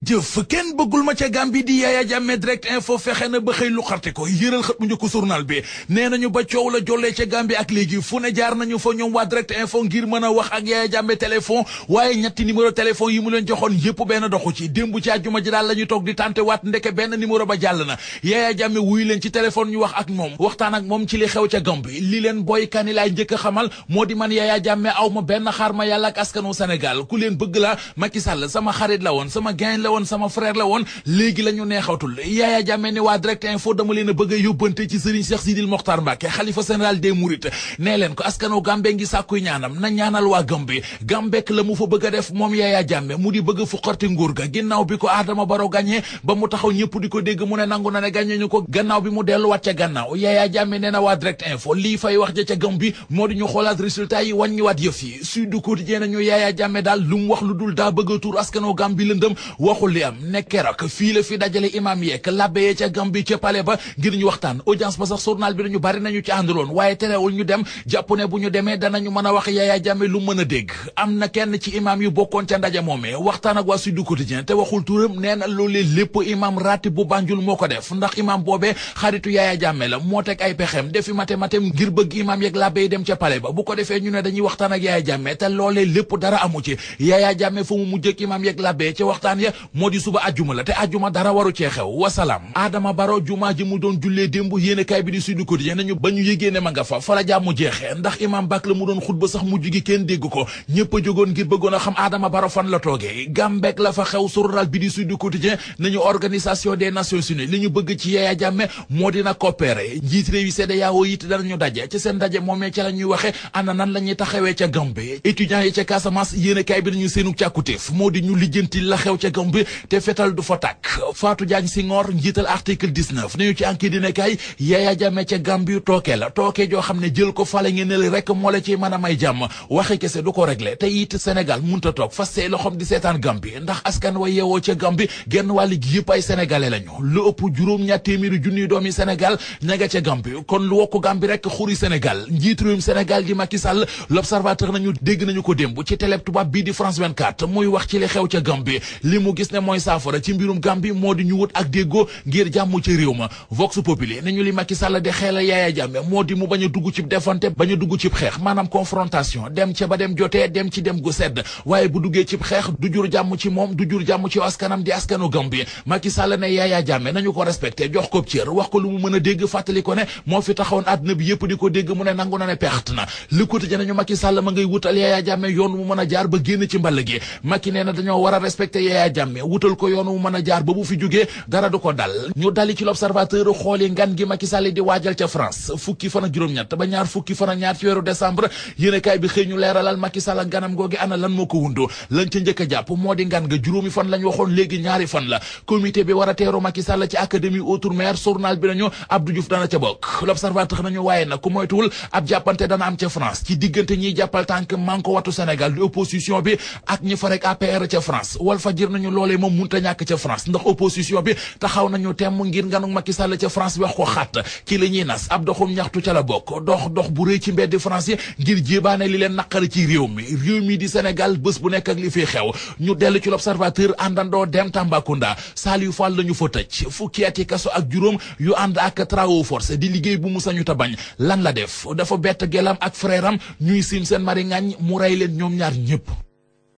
jëf kenn bëggul ma ca Gambie di Yaya Jammeh direct info fexe na ba xëy lu xarte ko yëral xët mu njëkk journal bi nee nañu ba coow la jollee ca Gambie ak léegi fu ne jaar nañu fa ñoom waa direct info ngir mën a wax ak Yaya Jammeh téléphone waaye ñetti numéro téléphone yi mu leen joxoon yépp benn doxu ci démb ci àjjuma ji daal la ñuy toog di tante waat ndeke benn numéro ba jàll na Yaya Jammeh wuyu leen ci téléphone ñu wax ak moom waxtaan ak moom ci li xew ca Gambie li leen Boy Kani laay njëkk a xamal moo di man Yaya Jammeh aw ma benn xaar ma yàlla ak askanu Sénégal ku leen bëgg la Macky Sall sama xarit la woon sama gain la woon sama frère la woon léegi la ñu neexatul Yaya Jammeh ne waa direct info dama leen a bëgg a yóbbante ci Serigne Cheikh Sidil Mokhtar Mbacké xalifa général des Mourides nee leen ko askanu Gambie ngi sàkkuy ñaanam na ñaanal waa Gambie Gambek la mu fa bëgg a def moom Yaya Jammeh mu di bëgg a fuqarti nguur ga ginnaaw bi ko Adama Barrow gagné ba mu taxaw ñëpp di ko dégg mu ne nangu na ne gagné ñu ko gannaaw bi mu delluwaat ca gannaaw Yaya Jammeh nee na waa direct info lii fay wax ja ca Gambie moo di ñu xoolaat résultat yi wàññiwaat yëf yi Sud Quotidien nañu Yaya Jammeh daal lu mu wax lu dul daa bëgg a tuur askanu Gambie lëndëm waxul li am keroog fii la fi dajale imam yeek labbe yee ca Gambie ca palais ba ngir ñu waxtaan audience ba sax journal bi dañu bari nañu ci ànduloon waaye terewul ñu dem jàpp ne bu ñu demee danañu mën a wax Yaya Jammeh lu mën a dégg am na kenn ci imam yu bokkoon ca ndaje moomee waxtaan ak waa Sud Quotidien te waxul turam nee na loolee lépp imam ratib bu Banjul moo ko def ndax imam boobee xaritu Yaya Jammeh la moo teg ay pexem defi matematem ngir bëgg imam yeek labbe yi dem ca palais ba bu ko defee ñu ne dañuy waxtaan ak Yaya Jammeh te loolee lépp dara amu ci Yaya Jammeh fu mu mujj ak imam yeek labbe ca waxtaan ya moo di suba ajjuma la te ajjuma dara waru cee xew wasalaam Adama Barrow jumaa ji mu doon jullee démb yéene kaay bi di Sud Quotidien nañu ba ñu yégée ne ma nga fa la jàmm jeexee ndax imam bak la mu doon xutba sax mujj gi kenn dégg ko ñëpp a jógoon ngir bëggoon a xam Adama Barrow fan la toogee Gambek la fa xew journal bi di Sud Quotidien nañu organisation des Nations Unies li ñu bëgg ci Yaya Jammeh moo dina coopérer njiit réew yi CEDEAO it danañu daje ci seen daje moomee ca la ñuy waxe ana nan la ñuy taxawee ca Gambie étudiants yi ca Casamance yéene kaay bi nañu seenu càkkutéef moo di ñu lijjanti la xew ca Gambie te fetal du fa tàkk Fatou Diagne Senghor njiital article 19 nañu ci enquête dina kay Yaya Jammeh ca Gambie tooke la tooke joo xam ne jël ko fale ngeen ne rek moo la ci mën a may jàmm waxe kese du ko réglé te it Sénégal munta toog fas see loxom di seetaan Gambie ndax askan wa yeewoo ca Gambie genn wàll gi yëpp ay sénégalais lañu lu ëpp juróom-ñaar téeméeri junniy doomi Sénégal ña nga ca Gambie kon lu wokku Gambie rek xuri Sénégal njiit réewum Sénégal di Macky Sall l'observateur nañu dégg nañu ko démb ci télé tubaab bii di France 24 muy wax ci li xew ca Gambie li mu gis ne mooy saafara ci mbirum Gambie moo di ñu wut ak déggoo ngir jàmm ci réew ma Vox Populi nañu li Macky Sall de xeela Yaya Jammeh moo di mu bañ a dugg ci defante bañ a dugg ci xeex maanaam confrontation dem ca ba dem jotee dem ci dem gu sedd waaye bu duggee ci xeex du jur jàmm ci moom du jur jàmm ci askanam di askanu Gambie Macky Sall ne Yaya Jammeh nañu ko respecté jox ko cër wax ko lu mu mën a dégg fàttali ko ne moo fi taxawoon àdduna bi yëpp di ko dégg mu ne nangu na ne perte na Le Quotidien nañu Macky Sall ma ngay wutal Yaya Jammeh yoon mu mën a jaar ba génn ci mball gi Macky nee na dañoo war a respecté Yaya Jammeh wutal ko yoon mu mën a jaar ba bu fi jógee dara du ko dal ñu dali ci l'Observateur xooli ngan gi Macky Sall di waajal ca France fukki fan ak juróom-ñett ba ñaar fukki fan ak ñaar ci weeru décembre yéenekaay bi xëy ñu leeralal Macky Sall nganam googi ana lan moo ko wundoo lañ ca njëkk a jàpp moo di ngan nga juróomi fan lañ waxoon léegi ñaari fan la comité bi war a teeru Macky Sall ci académie outre-mer journal bi nañu Abdou Diouf dana ca bokk l'Observateur nañu waaye nag ku moytuwul ab jàppante dana am ca France ci diggante ñiy jàppal tànk Manko Wattu Sénégal di opposition bi ak ñi fa rek APR ca France Walfadjri nañu loolee moom munta ñàkk ca France ndax opposition bi taxaw nañu temm ngir nganu Macky Sall ca France wax ko xatt ci li ñuy nas ab doxum ñaxtu ca la bokk dox bu rëy ci mbeddi France yi ngir jébaane li leen naqari ci réew mi di Sénégal bés bu nekk ak li fi xew ñu dellu ci l'Observateur àndandoo dem Tambacounda Saliou Fall lañu fa tëj fukki ati kaso ak juróom yu ànd ak travaux forcés di liggéey bu mu sañu ta bañ lan la def dafa bett gelam ak frère am ñuy sim seen mari ngañ mu rey leen ñoom ñaar ñëpp